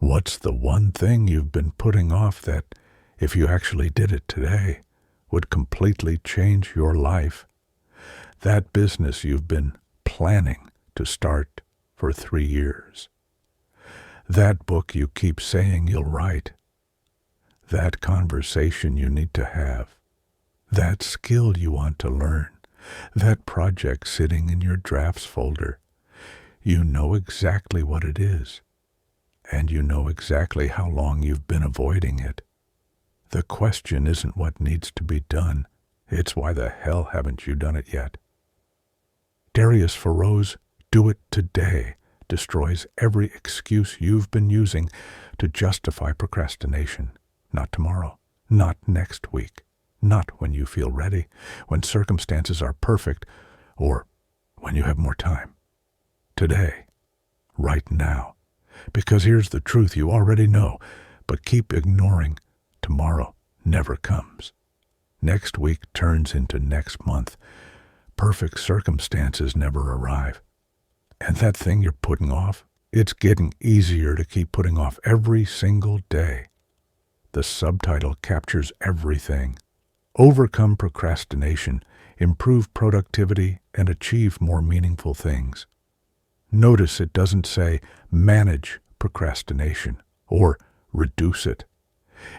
What's the one thing you've been putting off that, if you actually did it today, would completely change your life? That business you've been planning to start for 3 years. That book you keep saying you'll write. That conversation you need to have. That skill you want to learn. That project sitting in your drafts folder. You know exactly what it is. And you know exactly how long you've been avoiding it. The question isn't what needs to be done. It's why the hell haven't you done it yet? Darius Foroux's "Do It Today" destroys every excuse you've been using to justify procrastination. Not tomorrow, not next week, not when you feel ready, when circumstances are perfect, or when you have more time. Today, right now. Because here's the truth you already know, but keep ignoring. Tomorrow never comes. Next week turns into next month. Perfect circumstances never arrive. And that thing you're putting off, it's getting easier to keep putting off every single day. The subtitle captures everything. Overcome procrastination, improve productivity, and achieve more meaningful things. Notice it doesn't say manage procrastination or reduce it.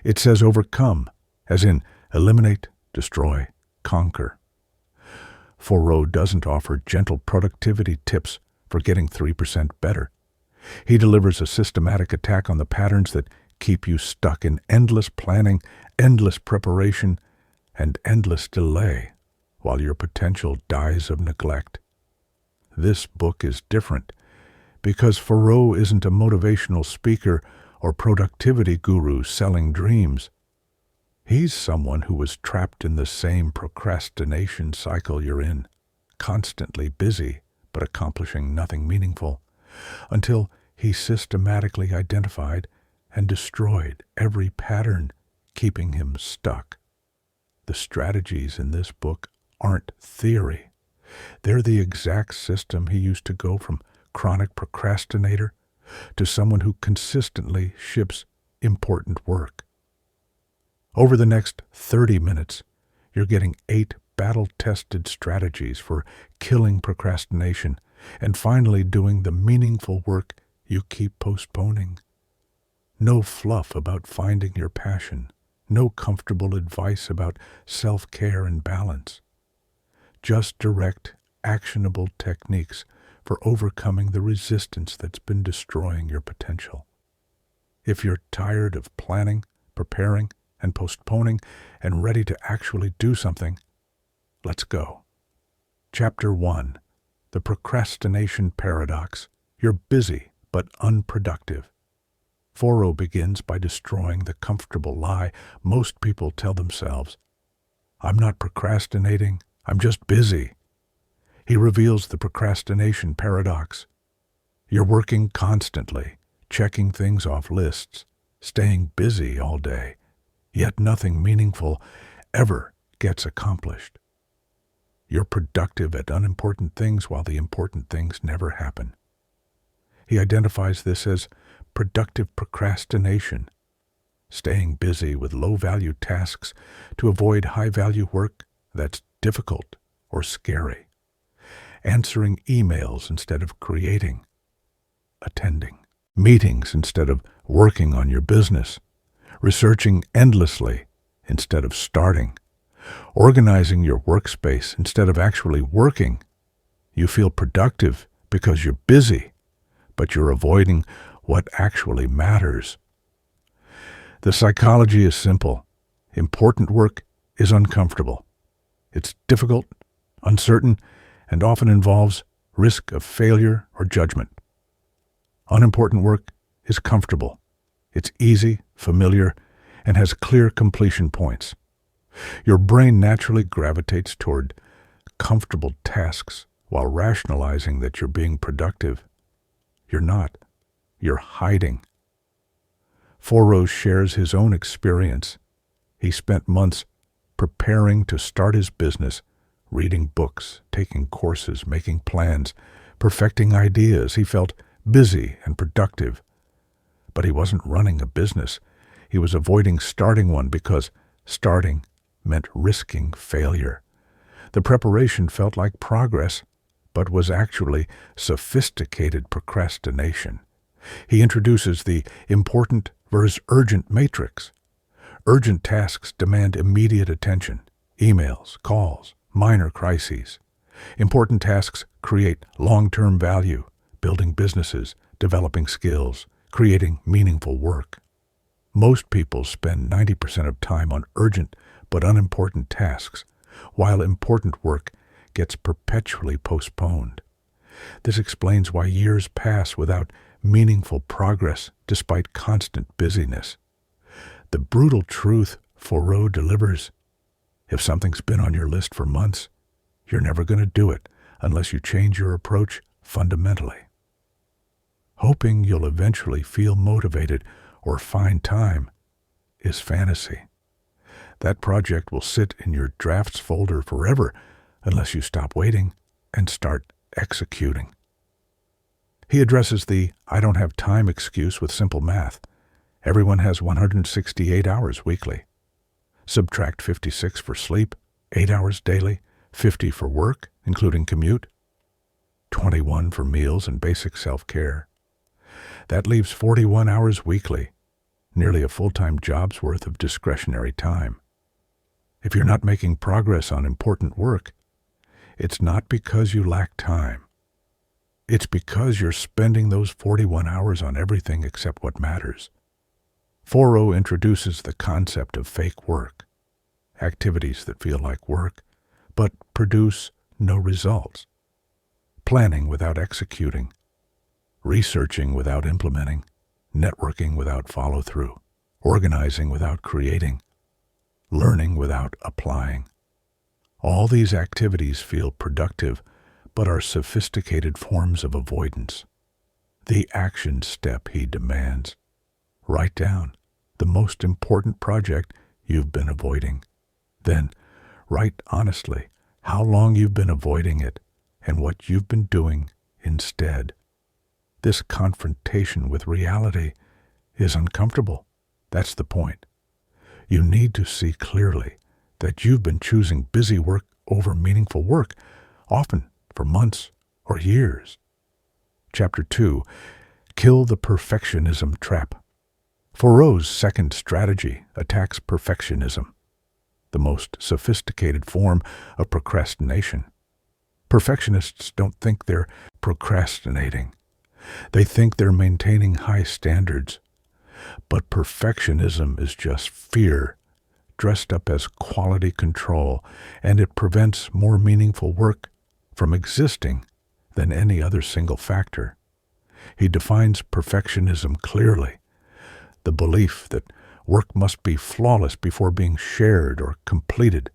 It says overcome, as in eliminate, destroy, conquer. Foroux doesn't offer gentle productivity tips for getting 3% better. He delivers a systematic attack on the patterns that keep you stuck in endless planning, endless preparation, and endless delay while your potential dies of neglect. This book is different because Foroux isn't a motivational speaker or productivity guru selling dreams. He's someone who was trapped in the same procrastination cycle you're in, constantly busy but accomplishing nothing meaningful, until he systematically identified and destroyed every pattern keeping him stuck. The strategies in this book aren't theory. They're the exact system he used to go from chronic procrastinator to someone who consistently ships important work. Over the next 30 minutes, you're getting 8 battle-tested strategies for killing procrastination and finally doing the meaningful work you keep postponing. No fluff about finding your passion. No comfortable advice about self-care and balance. Just direct, actionable techniques for overcoming the resistance that's been destroying your potential. If you're tired of planning, preparing, and postponing, and ready to actually do something, let's go. Chapter 1. The Procrastination Paradox. You're busy but unproductive. Foroux begins by destroying the comfortable lie most people tell themselves. I'm not procrastinating, I'm just busy. He reveals the procrastination paradox. You're working constantly, checking things off lists, staying busy all day, yet nothing meaningful ever gets accomplished. You're productive at unimportant things while the important things never happen. He identifies this as productive procrastination, staying busy with low-value tasks to avoid high-value work that's difficult or scary, answering emails instead of creating, attending meetings instead of working on your business, researching endlessly instead of starting, organizing your workspace instead of actually working. You feel productive because you're busy, but you're avoiding what actually matters. The psychology is simple. Important work is uncomfortable. It's difficult, uncertain, and often involves risk of failure or judgment. Unimportant work is comfortable. It's easy, familiar, and has clear completion points. Your brain naturally gravitates toward comfortable tasks while rationalizing that you're being productive. You're not. You're hiding. Foroux shares his own experience. He spent months preparing to start his business, reading books, taking courses, making plans, perfecting ideas. He felt busy and productive. But he wasn't running a business. He was avoiding starting one because starting meant risking failure. The preparation felt like progress, but was actually sophisticated procrastination. He introduces the important versus urgent matrix. Urgent tasks demand immediate attention: emails, calls, minor crises. Important tasks create long-term value: building businesses, developing skills, creating meaningful work. Most people spend 90% of time on urgent but unimportant tasks, while important work gets perpetually postponed. This explains why years pass without meaningful progress despite constant busyness. The brutal truth Foroux delivers: if something's been on your list for months, you're never going to do it unless you change your approach fundamentally. Hoping you'll eventually feel motivated or find time is fantasy. That project will sit in your drafts folder forever unless you stop waiting and start executing. He addresses the "I don't have time" excuse with simple math. Everyone has 168 hours weekly. Subtract 56 for sleep, 8 hours daily, 50 for work, including commute, 21 for meals and basic self-care. That leaves 41 hours weekly, nearly a full-time job's worth of discretionary time. If you're not making progress on important work, it's not because you lack time. It's because you're spending those 41 hours on everything except what matters. Foroux introduces the concept of fake work, activities that feel like work, but produce no results. Planning without executing, researching without implementing, networking without follow-through, organizing without creating, learning without applying. All these activities feel productive, but are sophisticated forms of avoidance. The action step he demands: write down the most important project you've been avoiding. Then write honestly how long you've been avoiding it and what you've been doing instead. This confrontation with reality is uncomfortable. That's the point. You need to see clearly that you've been choosing busy work over meaningful work, often for months or years. Chapter 2. Kill the perfectionism trap. Foroux's second strategy attacks perfectionism, the most sophisticated form of procrastination. Perfectionists don't think they're procrastinating. They think they're maintaining high standards. But perfectionism is just fear dressed up as quality control, and it prevents more meaningful work from existing than any other single factor. He defines perfectionism clearly: the belief that work must be flawless before being shared or completed.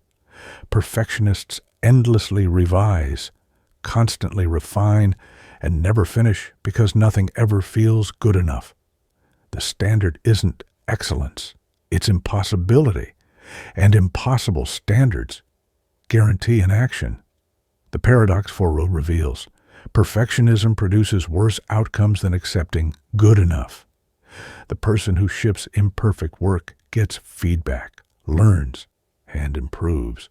Perfectionists endlessly revise, constantly refine, and never finish because nothing ever feels good enough. The standard isn't excellence, it's impossibility, and impossible standards guarantee inaction. The paradox Foroux reveals: perfectionism produces worse outcomes than accepting good enough. The person who ships imperfect work gets feedback, learns, and improves.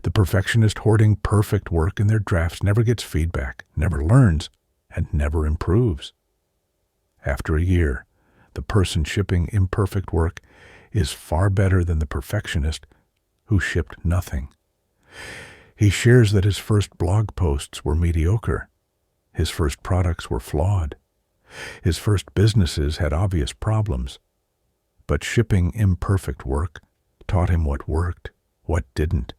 The perfectionist hoarding perfect work in their drafts never gets feedback, never learns, and never improves. After a year, the person shipping imperfect work is far better than the perfectionist who shipped nothing. He shares that his first blog posts were mediocre. His first products were flawed. His first businesses had obvious problems. But shipping imperfect work taught him what worked, what didn't,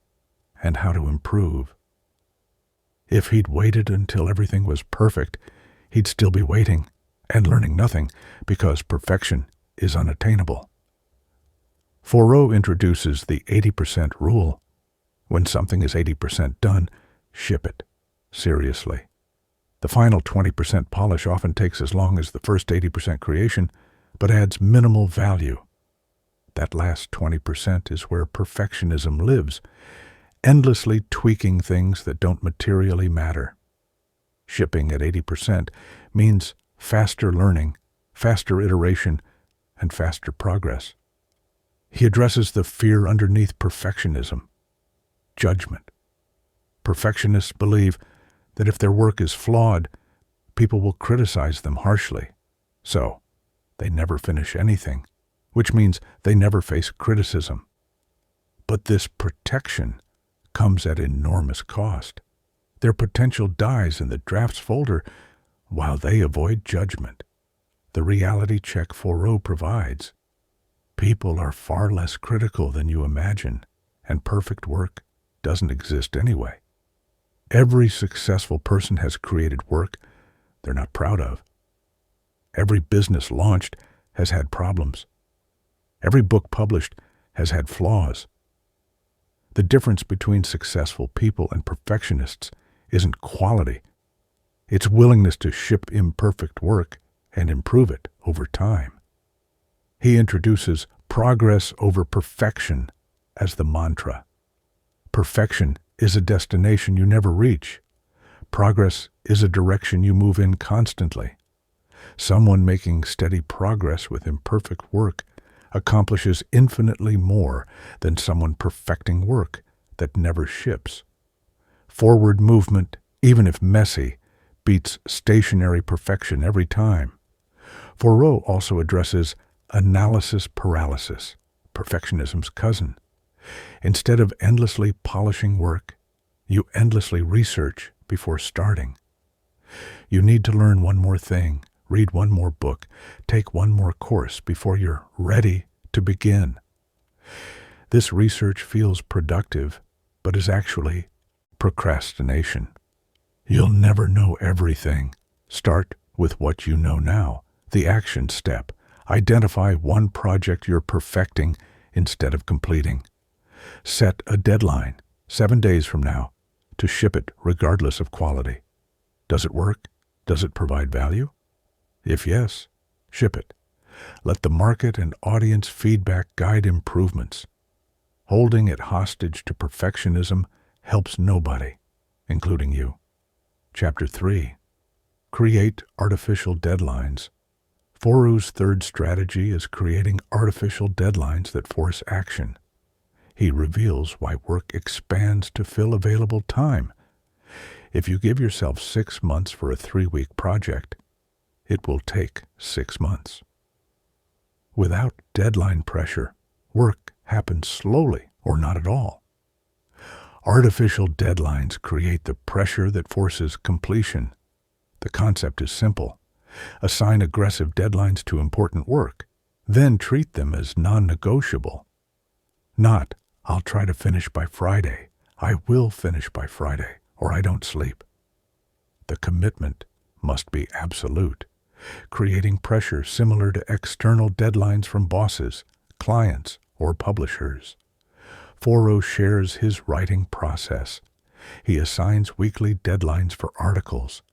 and how to improve. If he'd waited until everything was perfect, he'd still be waiting and learning nothing, because perfection is unattainable. Foroux introduces the 80% rule. When something is 80% done, ship it seriously. The final 20% polish often takes as long as the first 80% creation, but adds minimal value. That last 20% is where perfectionism lives, endlessly tweaking things that don't materially matter. Shipping at 80% means faster learning, faster iteration, and faster progress. He addresses the fear underneath perfectionism, judgment. Perfectionists believe that if their work is flawed, people will criticize them harshly. So, they never finish anything, which means they never face criticism. But this protection comes at enormous cost. Their potential dies in the drafts folder while they avoid judgment. The reality check Foroux provides. People are far less critical than you imagine, and perfect work doesn't exist anyway. Every successful person has created work they're not proud of. Every business launched has had problems. Every book published has had flaws. The difference between successful people and perfectionists isn't quality. It's willingness to ship imperfect work and improve it over time. He introduces progress over perfection as the mantra. Perfection is a destination you never reach. Progress is a direction you move in constantly. Someone making steady progress with imperfect work accomplishes infinitely more than someone perfecting work that never ships. Forward movement, even if messy, beats stationary perfection every time. Foroux also addresses analysis paralysis, perfectionism's cousin. Instead of endlessly polishing work, you endlessly research before starting. You need to learn one more thing, read one more book, take one more course before you're ready to begin. This research feels productive, but is actually procrastination. You'll never know everything. Start with what you know now. The action step. Identify one project you're perfecting instead of completing. Set a deadline, 7 days from now, to ship it regardless of quality. Does it work? Does it provide value? If yes, ship it. Let the market and audience feedback guide improvements. Holding it hostage to perfectionism helps nobody, including you. Chapter 3. Create artificial deadlines. Foroux's third strategy is creating artificial deadlines that force action. He reveals why work expands to fill available time. If you give yourself 6 months for a 3-week project, it will take 6 months. Without deadline pressure, work happens slowly or not at all. Artificial deadlines create the pressure that forces completion. The concept is simple. Assign aggressive deadlines to important work, then treat them as non-negotiable. Not, I'll try to finish by Friday, I will finish by Friday, or I don't sleep. The commitment must be absolute, creating pressure similar to external deadlines from bosses, clients, or publishers. Foroux shares his writing process. He assigns weekly deadlines for articles.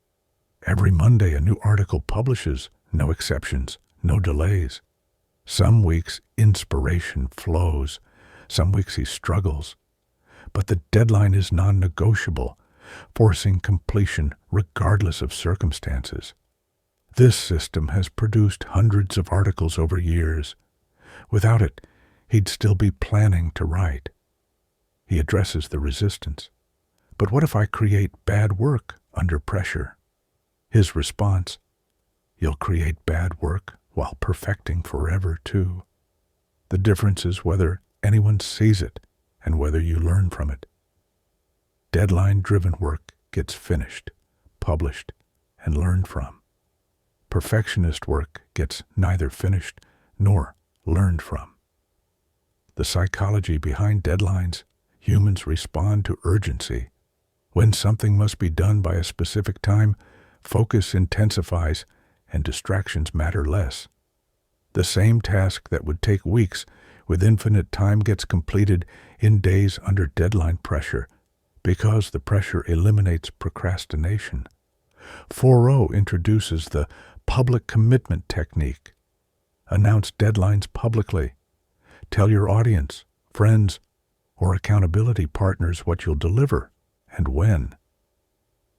Every Monday a new article publishes, no exceptions, no delays. Some weeks inspiration flows, some weeks he struggles. But the deadline is non-negotiable, forcing completion regardless of circumstances. This system has produced hundreds of articles over years. Without it, he'd still be planning to write. He addresses the resistance. But what if I create bad work under pressure? His response, you'll create bad work while perfecting forever too. The difference is whether anyone sees it and whether you learn from it. Deadline-driven work gets finished, published, and learned from. Perfectionist work gets neither finished nor learned from. The psychology behind deadlines. Humans respond to urgency. When something must be done by a specific time, focus intensifies and distractions matter less. The same task that would take weeks with infinite time gets completed in days under deadline pressure because the pressure eliminates procrastination. Foroux introduces the public commitment technique. Announce deadlines publicly. Tell your audience, friends, or accountability partners what you'll deliver and when.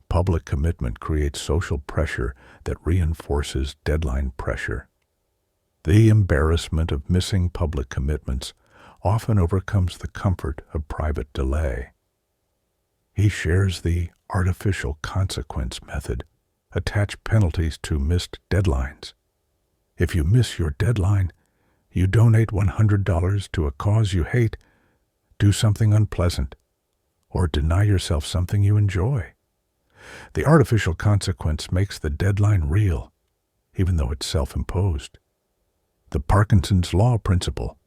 Public commitment creates social pressure that reinforces deadline pressure. The embarrassment of missing public commitments often overcomes the comfort of private delay. He shares the artificial consequence method. Attach penalties to missed deadlines. If you miss your deadline, you donate $100 to a cause you hate, do something unpleasant, or deny yourself something you enjoy. The artificial consequence makes the deadline real, even though it's self-imposed. The Parkinson's Law principle.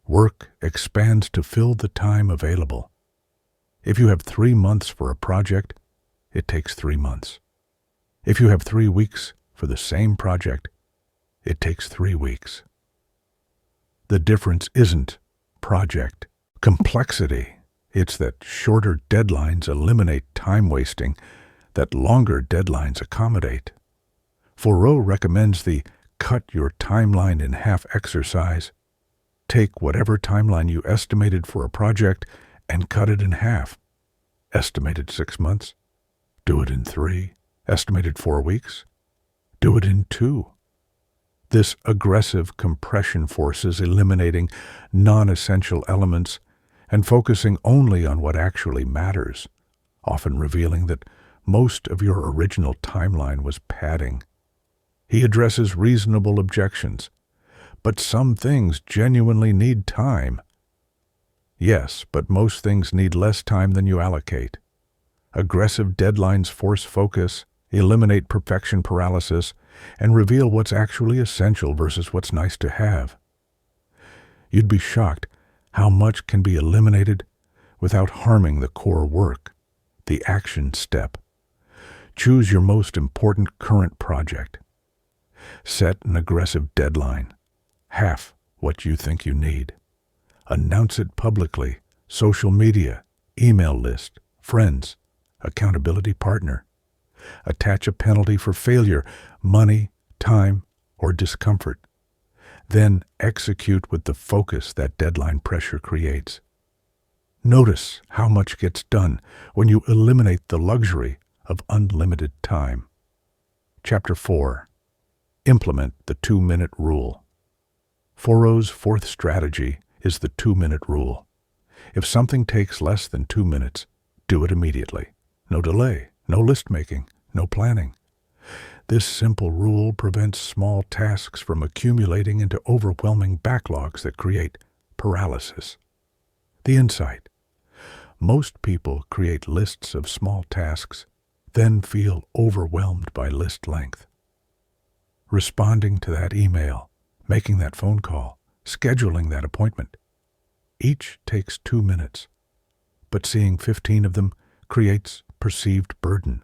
Work expands to fill the time available. If you have 3 months for a project, it takes 3 months. If you have 3 weeks for the same project, it takes 3 weeks. The difference isn't project complexity. It's that shorter deadlines eliminate time wasting that longer deadlines accommodate. Foroux recommends the cut your timeline in half exercise. Take whatever timeline you estimated for a project and cut it in half. Estimated 6 months? Do it in 3. Estimated 4 weeks? Do it in 2. This aggressive compression forces eliminating non-essential elements and focusing only on what actually matters, often revealing that most of your original timeline was padding. He addresses reasonable objections, but some things genuinely need time. Yes, but most things need less time than you allocate. Aggressive deadlines force focus, eliminate perfection paralysis, and reveal what's actually essential versus what's nice to have. You'd be shocked how much can be eliminated without harming the core work, the action step. Choose your most important current project. Set an aggressive deadline, half what you think you need. Announce it publicly, social media, email list, friends, accountability partner. Attach a penalty for failure, money, time, or discomfort. Then execute with the focus that deadline pressure creates. Notice how much gets done when you eliminate the luxury of unlimited time. Chapter 4. Implement the 2-minute rule. Foroux's 4th strategy is the 2-minute rule. If something takes less than 2 minutes, do it immediately. No delay, no list making, no planning. This simple rule prevents small tasks from accumulating into overwhelming backlogs that create paralysis. The insight. Most people create lists of small tasks, then feel overwhelmed by list length. Responding to that email, making that phone call, scheduling that appointment. Each takes 2 minutes, but seeing 15 of them creates perceived burden.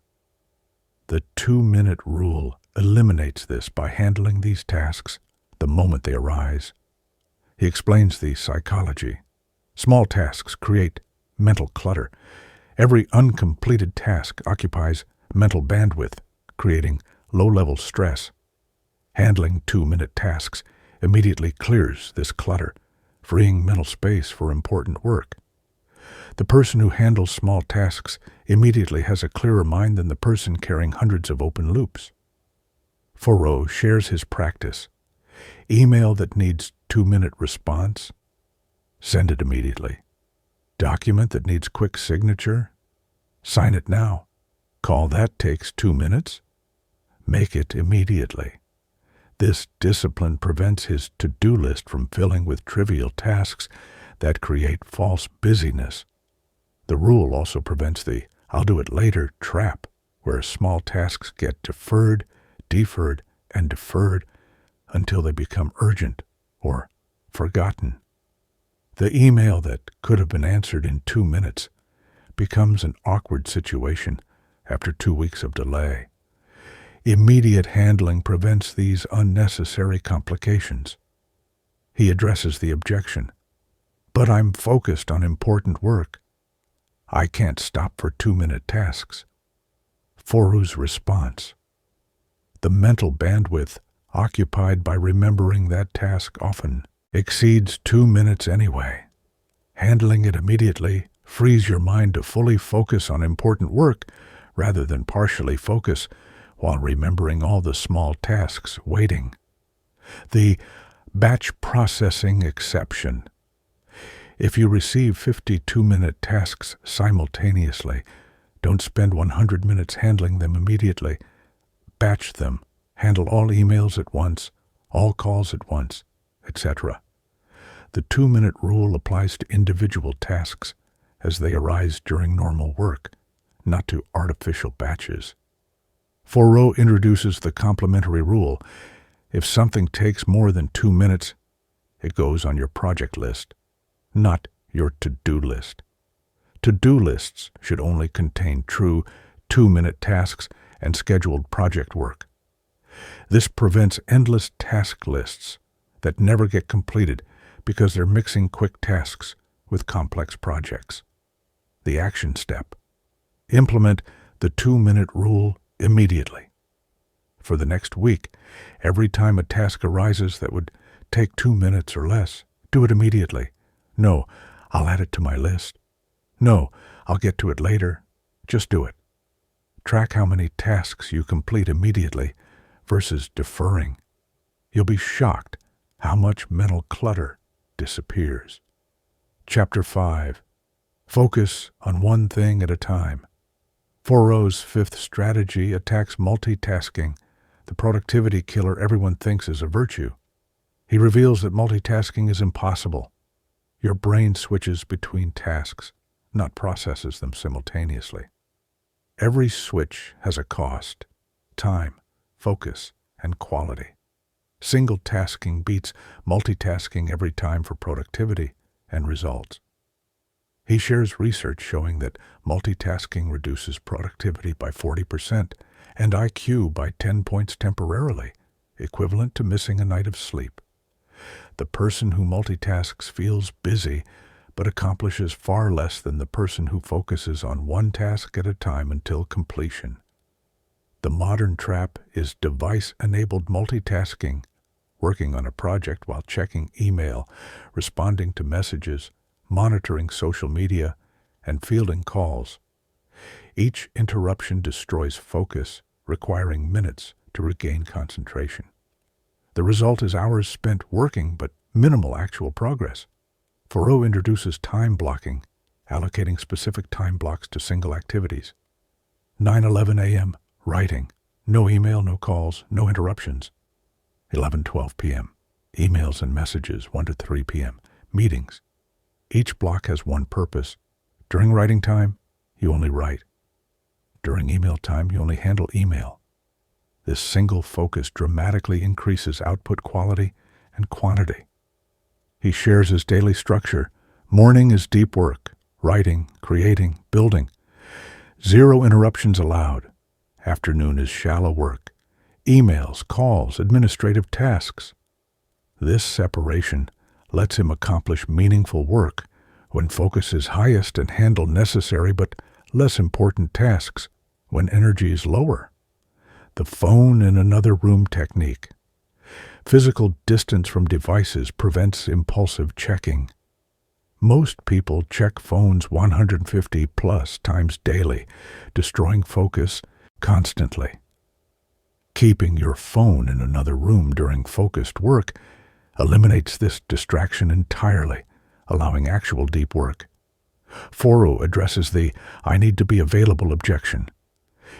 The 2-minute rule eliminates this by handling these tasks the moment they arise. He explains the psychology. Small tasks create mental clutter. Every uncompleted task occupies mental bandwidth, creating low-level stress. Handling 2-minute tasks immediately clears this clutter, freeing mental space for important work. The person who handles small tasks immediately has a clearer mind than the person carrying hundreds of open loops. Foroux shares his practice. Email that needs 2-minute response? Send it immediately. Document that needs quick signature? Sign it now. Call that takes 2 minutes? Make it immediately. This discipline prevents his to-do list from filling with trivial tasks that create false busyness. The rule also prevents the "I'll do it later" trap, where small tasks get deferred, and deferred until they become urgent or forgotten. The email that could have been answered in 2 minutes becomes an awkward situation after 2 weeks of delay. Immediate handling prevents these unnecessary complications. He addresses the objection. But I'm focused on important work. I can't stop for 2-minute tasks. Foroux's response. The mental bandwidth occupied by remembering that task often exceeds 2 minutes anyway. Handling it immediately frees your mind to fully focus on important work rather than partially focus while remembering all the small tasks waiting. The Batch processing exception. If you receive 52-minute tasks simultaneously, don't spend 100 minutes handling them immediately. Batch them. Handle all emails at once, all calls at once, etc. The 2-minute rule applies to individual tasks as they arise during normal work, not to artificial batches. Foroux introduces the complementary rule. If something takes more than 2 minutes, it goes on your project list, not your to-do list. To-do lists should only contain true 2-minute tasks and scheduled project work. This prevents endless task lists that never get completed because they're mixing quick tasks with complex projects. The action step. Implement the 2-minute rule immediately. For the next week, every time a task arises that would take 2 minutes or less, do it immediately. No, I'll add it to my list. No, I'll get to it later. Just do it. Track how many tasks you complete immediately versus deferring. You'll be shocked how much mental clutter disappears. Chapter 5. Focus on one thing at a time. Foroux's fifth strategy attacks multitasking, the productivity killer everyone thinks is a virtue. He reveals that multitasking is impossible. Your brain switches between tasks, not processes them simultaneously. Every switch has a cost: time, focus, and quality. Single tasking beats multitasking every time for productivity and results. He shares research showing that multitasking reduces productivity by 40% and IQ by 10 points temporarily, equivalent to missing a night of sleep. The person who multitasks feels busy but accomplishes far less than the person who focuses on one task at a time until completion. The modern trap is device-enabled multitasking, working on a project while checking email, responding to messages, monitoring social media, and fielding calls. Each interruption destroys focus, requiring minutes to regain concentration. The result is hours spent working but minimal actual progress. Foroux introduces time blocking, allocating specific time blocks to single activities. 9:11 a.m., writing. No email, no calls, no interruptions. 11:12 p.m., emails and messages. 1 to 3 p.m., meetings. Each block has one purpose. During writing time, you only write. During email time, you only handle email. This single focus dramatically increases output quality and quantity. He shares his daily structure. Morning is deep work, writing, creating, building. 0 interruptions allowed. Afternoon is shallow work, emails, calls, administrative tasks. This separation lets him accomplish meaningful work when focus is highest and handle necessary but less important tasks when energy is lower. The phone in another room technique. Physical distance from devices prevents impulsive checking. Most people check phones 150 plus times daily, destroying focus constantly. Keeping your phone in another room during focused work eliminates this distraction entirely, allowing actual deep work. Foroux addresses the "I need to be available" objection.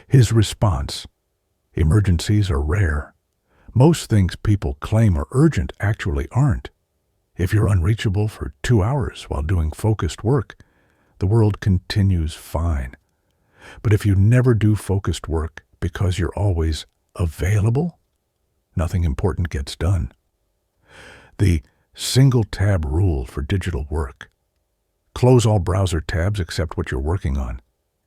His response: emergencies are rare. Most things people claim are urgent actually aren't. If you're unreachable for 2 hours while doing focused work, the world continues fine. But if you never do focused work because you're always available, nothing important gets done. The single tab rule for digital work. Close all browser tabs except what you're working on.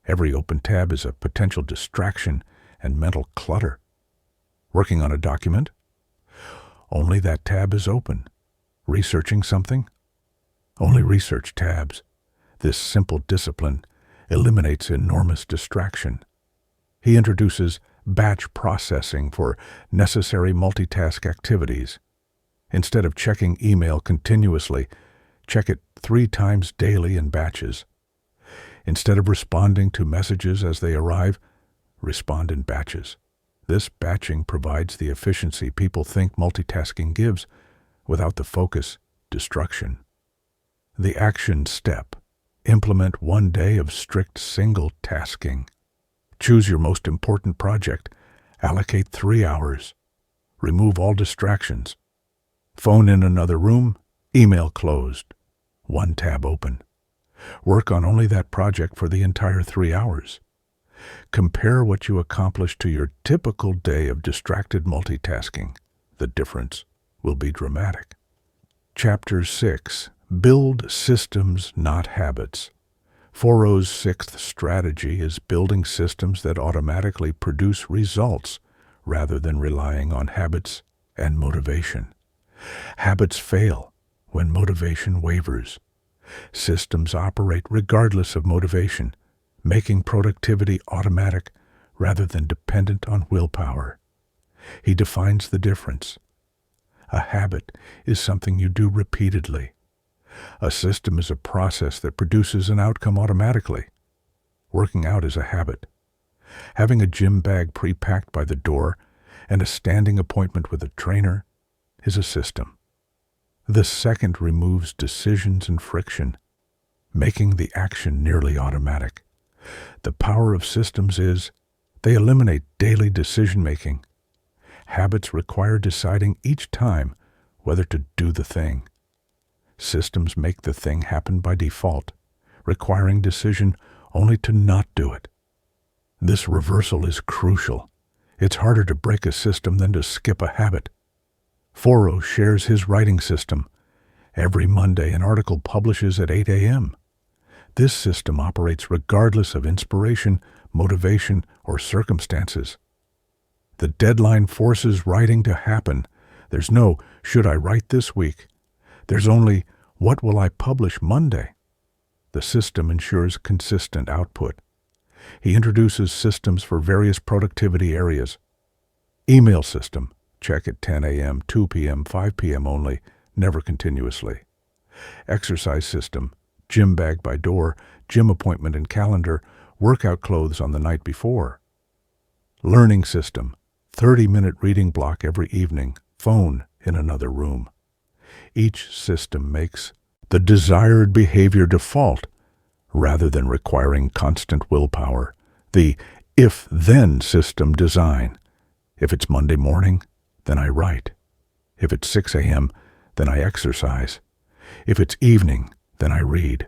Every open tab is a potential distraction and mental clutter. Working on a document? Only that tab is open. Researching something? Only research tabs. This simple discipline eliminates enormous distraction. He introduces batch processing for necessary multitask activities. Instead of checking email continuously, check it 3 times daily in batches. Instead of responding to messages as they arrive, respond in batches. This batching provides the efficiency people think multitasking gives, Without the focus, destruction. The action step. Implement 1 day of strict single tasking. Choose your most important project. Allocate 3 hours. Remove all distractions. Phone in another room. Email closed. 1 tab open. Work on only that project for the entire 3 hours. Compare what you accomplished to your typical day of distracted multitasking. The difference will be dramatic. Chapter 6. Build systems, not habits. Foroux's 6th strategy is building systems that automatically produce results rather than relying on habits and motivation. Habits fail when motivation wavers. Systems operate regardless of motivation, making productivity automatic rather than dependent on willpower. He defines the difference. A habit is something you do repeatedly. A system is a process that produces an outcome automatically. Working out is a habit. Having a gym bag pre-packed by the door and a standing appointment with a trainer is a system. The second removes decisions and friction, making the action nearly automatic. The power of systems is they eliminate daily decision-making. Habits require deciding each time whether to do the thing. Systems make the thing happen by default, requiring decision only to not do it. This reversal is crucial. It's harder to break a system than to skip a habit. Foroux shares his writing system. Every Monday, an article publishes at 8 a.m. This system operates regardless of inspiration, motivation, or circumstances. The deadline forces writing to happen. There's no, should I write this week? There's only, what will I publish Monday? The system ensures consistent output. He introduces systems for various productivity areas. Email system, check at 10 a.m., 2 p.m., 5 p.m. only, never continuously. Exercise system, gym bag by door, gym appointment and calendar, workout clothes on the night before. Learning system, 30-minute reading block every evening, phone in another room. Each system makes the desired behavior default rather than requiring constant willpower. The if-then system design. If it's Monday morning, then I write. If it's 6 a.m., then I exercise. If it's evening, then I read.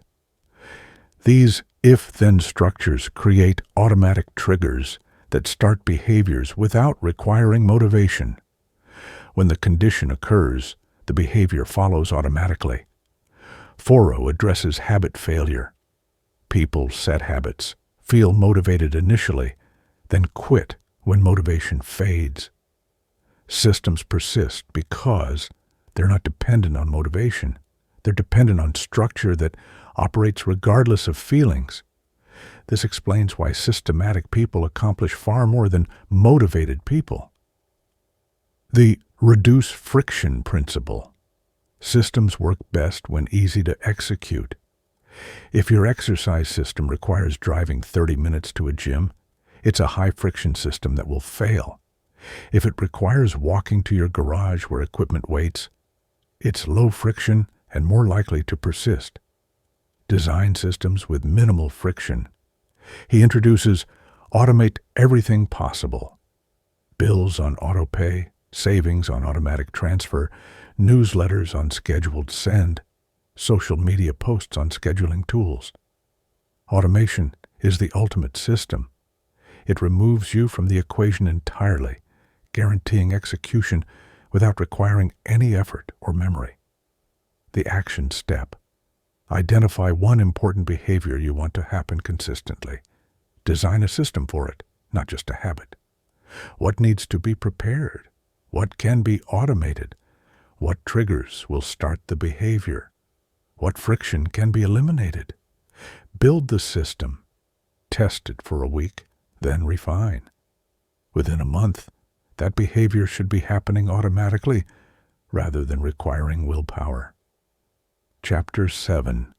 These if-then structures create automatic triggers that start behaviors without requiring motivation. When the condition occurs, the behavior follows automatically. Foroux addresses habit failure. People set habits, feel motivated initially, then quit when motivation fades. Systems persist because they're not dependent on motivation. They're dependent on structure that operates regardless of feelings. This explains why systematic people accomplish far more than motivated people. The reduce friction principle. Systems work best when easy to execute. If your exercise system requires driving 30 minutes to a gym, it's a high-friction system that will fail. If it requires walking to your garage where equipment waits, it's low friction and more likely to persist. Design systems with minimal friction. He introduces automate everything possible. Bills on autopay, savings on automatic transfer, newsletters on scheduled send, social media posts on scheduling tools. Automation is the ultimate system. It removes you from the equation entirely, guaranteeing execution without requiring any effort or memory. The action step. Identify one important behavior you want to happen consistently. Design a system for it, not just a habit. What needs to be prepared? What can be automated? What triggers will start the behavior? What friction can be eliminated? Build the system. Test it for a week, then refine. Within a month, that behavior should be happening automatically rather than requiring willpower. Chapter 7.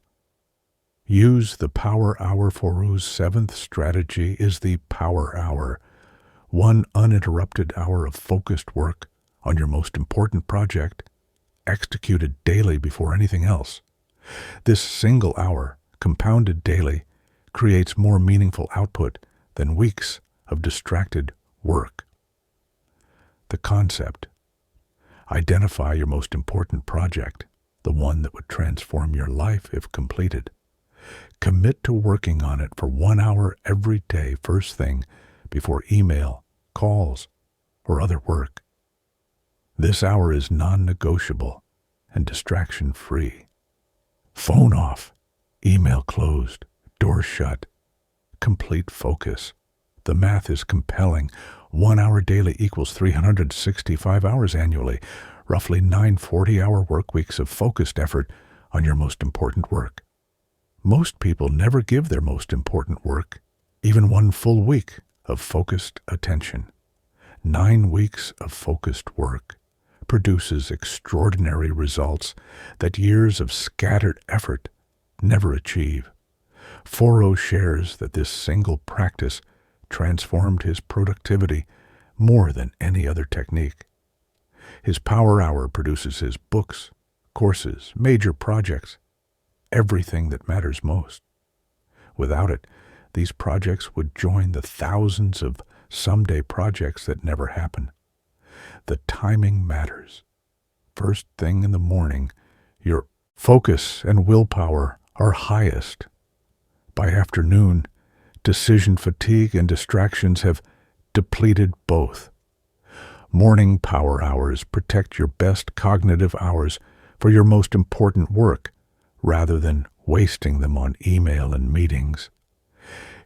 Use the Power Hour. Foroux's 7th strategy is the Power Hour, one uninterrupted hour of focused work on your most important project executed daily before anything else. This single hour, compounded daily, creates more meaningful output than weeks of distracted work. The concept: identify your most important project, the one that would transform your life if completed. Commit to working on it for 1 hour every day, first thing, before email, calls, or other work. This hour is non-negotiable and distraction-free. Phone off, email closed, door shut. Complete focus. The math is compelling. 1 hour daily equals 365 hours annually, roughly 9 40-hour work weeks of focused effort on your most important work. Most people never give their most important work even 1 full week of focused attention. 9 weeks of focused work produces extraordinary results that years of scattered effort never achieve. Foroux shares that this single practice transformed his productivity more than any other technique. His power hour produces his books, courses, major projects, everything that matters most. Without it, these projects would join the thousands of someday projects that never happen. The timing matters. First thing in the morning, your focus and willpower are highest. By afternoon, decision fatigue and distractions have depleted both. Morning power hours protect your best cognitive hours for your most important work, rather than wasting them on email and meetings.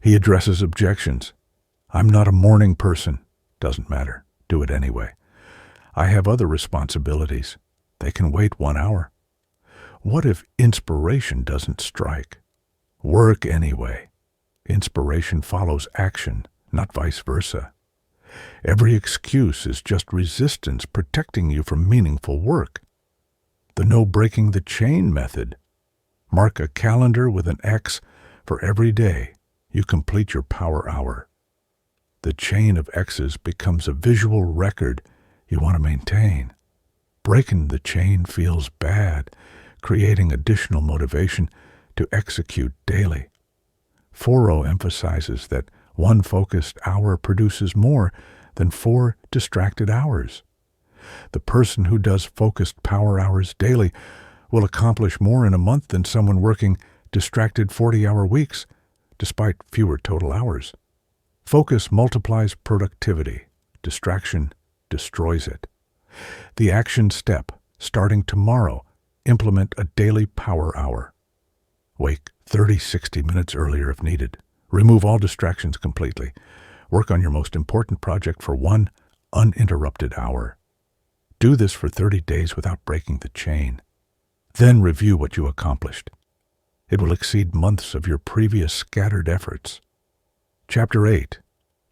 He addresses objections. I'm not a morning person. Doesn't matter. Do it anyway. I have other responsibilities. They can wait 1 hour. What if inspiration doesn't strike? Work anyway. Inspiration follows action, not vice versa. Every excuse is just resistance protecting you from meaningful work. The no breaking the chain method. Mark a calendar with an X for every day you complete your power hour. The chain of X's becomes a visual record you want to maintain. Breaking the chain feels bad, creating additional motivation to execute daily. Foroux emphasizes that 1 focused hour produces more than 4 distracted hours. The person who does focused power hours daily will accomplish more in a month than someone working distracted 40-hour weeks, despite fewer total hours. Focus multiplies productivity. Distraction destroys it. The action step: starting tomorrow, implement a daily power hour. Wake 30-60 minutes earlier if needed. Remove all distractions completely. Work on your most important project for 1 uninterrupted hour. Do this for 30 days without breaking the chain. Then review what you accomplished. It will exceed months of your previous scattered efforts. Chapter 8.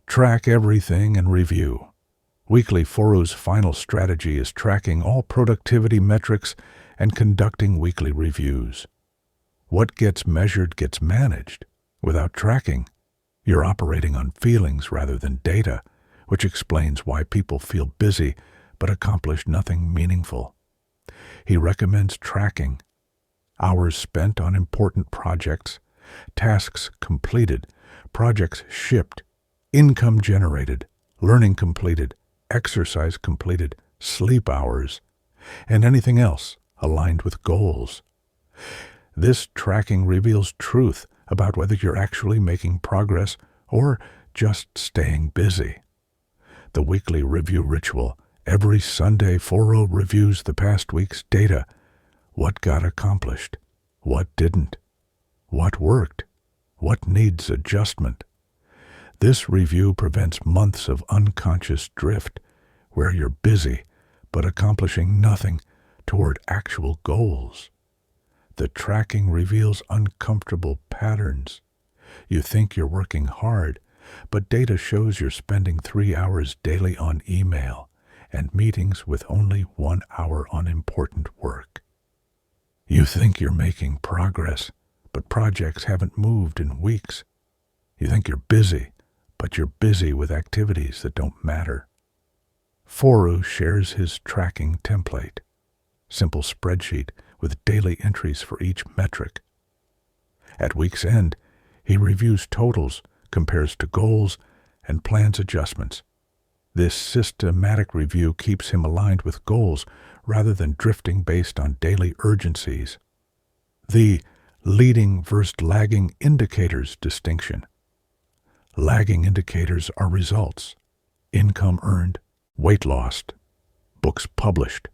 Track everything and review. Weekly Foroux's final strategy is tracking all productivity metrics and conducting weekly reviews. What gets measured gets managed. Without tracking, you're operating on feelings rather than data, which explains why people feel busy but accomplish nothing meaningful. He recommends tracking: hours spent on important projects, tasks completed, projects shipped, income generated, learning completed, exercise completed, sleep hours, and anything else aligned with goals. This tracking reveals truth about whether you're actually making progress or just staying busy. The weekly review ritual: every Sunday, Foroux reviews the past week's data. What got accomplished? What didn't? What worked? What needs adjustment? This review prevents months of unconscious drift, where you're busy but accomplishing nothing toward actual goals. The tracking reveals uncomfortable patterns. You think you're working hard, but data shows you're spending 3 hours daily on email and meetings with only 1 hour on important work. You think you're making progress, but projects haven't moved in weeks. You think you're busy, but you're busy with activities that don't matter. Foroux shares his tracking template. simple spreadsheet with daily entries for each metric. At week's end, he reviews totals, compares to goals, and plans adjustments. This systematic review keeps him aligned with goals rather than drifting based on daily urgencies. The leading versus lagging indicators distinction. Lagging indicators are results, income earned, weight lost, books published.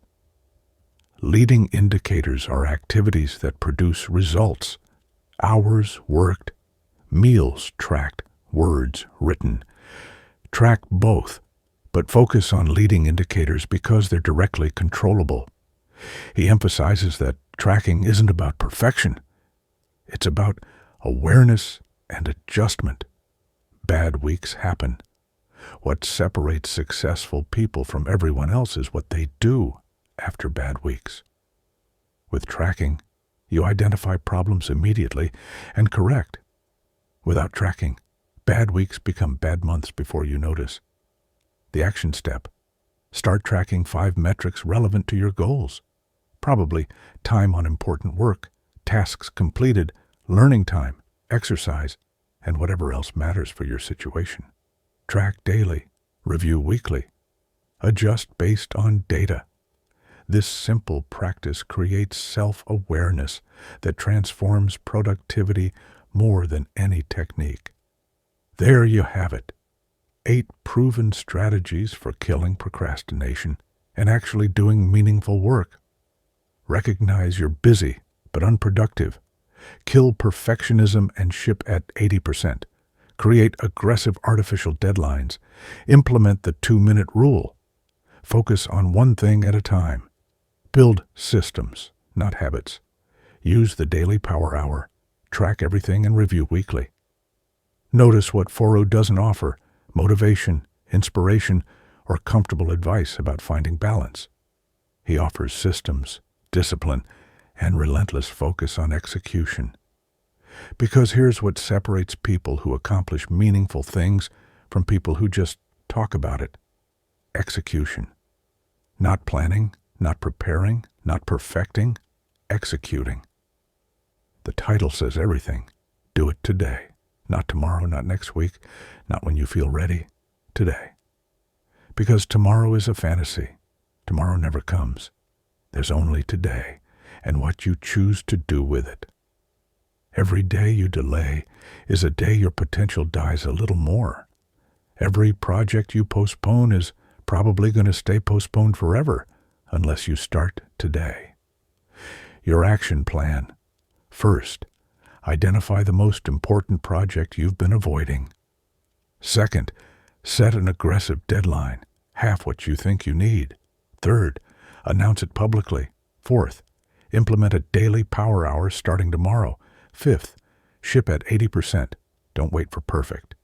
Leading indicators are activities that produce results, hours worked, meals tracked, words written. Track both, but focus on leading indicators because they're directly controllable. He emphasizes that tracking isn't about perfection. It's about awareness and adjustment. Bad weeks happen. What separates successful people from everyone else is what they do after bad weeks. With tracking, you identify problems immediately and correct. Without tracking, bad weeks become bad months before you notice. The action step: start tracking 5 metrics relevant to your goals. Probably time on important work, tasks completed, learning time, exercise, and whatever else matters for your situation. Track daily, review weekly, adjust based on data. This simple practice creates self-awareness that transforms productivity more than any technique. There you have it. 8 proven strategies for killing procrastination and actually doing meaningful work. Recognize you're busy but unproductive. Kill perfectionism and ship at 80%. Create aggressive artificial deadlines. Implement the 2-minute rule. Focus on one thing at a time. Build systems, not habits. Use the daily power hour. Track everything and review weekly. Notice what Foroux doesn't offer: motivation, inspiration, or comfortable advice about finding balance. He offers systems, discipline, and relentless focus on execution. Because here's what separates people who accomplish meaningful things from people who just talk about it: execution. Not planning, not preparing, not perfecting, executing. The title says everything. Do it today. Not tomorrow, not next week, not when you feel ready. Today. Because tomorrow is a fantasy. Tomorrow never comes. There's only today and what you choose to do with it. Every day you delay is a day your potential dies a little more. Every project you postpone is probably going to stay postponed forever unless you start today. Your action plan. First, identify the most important project you've been avoiding. Second, set an aggressive deadline, half what you think you need. Third, announce it publicly. Fourth, implement a daily power hour starting tomorrow. Fifth, ship at 80%. Don't wait for perfect.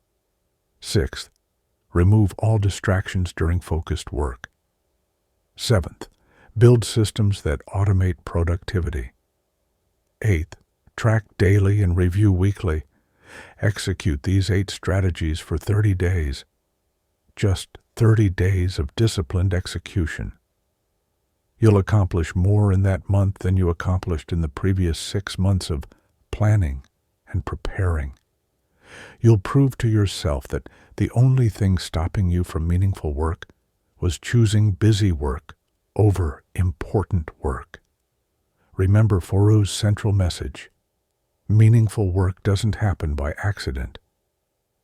Sixth, remove all distractions during focused work. Seventh, build systems that automate productivity. Eighth, track daily and review weekly. Execute these 8 strategies for 30 days. Just 30 days of disciplined execution. You'll accomplish more in that month than you accomplished in the previous 6 months of planning and preparing. You'll prove to yourself that the only thing stopping you from meaningful work was choosing busy work over important work. Remember Foroux's central message: meaningful work doesn't happen by accident.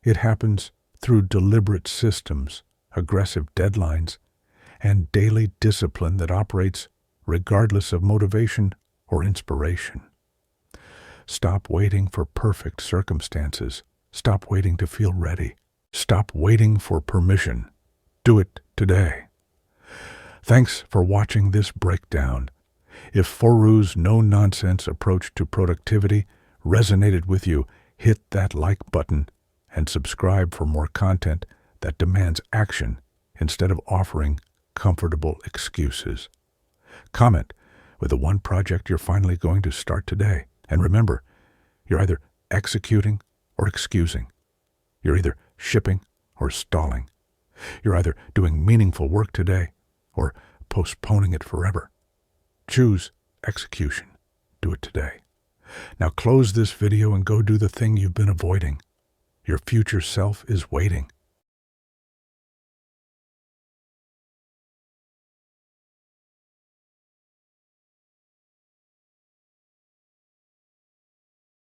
It happens through deliberate systems, aggressive deadlines, and daily discipline that operates regardless of motivation or inspiration. Stop waiting for perfect circumstances. Stop waiting to feel ready. Stop waiting for permission. Do it today. Thanks for watching this breakdown. If Foroux's no-nonsense approach to productivity resonated with you, hit that like button and subscribe for more content that demands action instead of offering comfortable excuses. Comment with the one project you're finally going to start today. And remember, you're either executing or excusing. You're either shipping or stalling. You're either doing meaningful work today or postponing it forever. Choose execution. Do it today. Now close this video and go do the thing you've been avoiding. Your future self is waiting.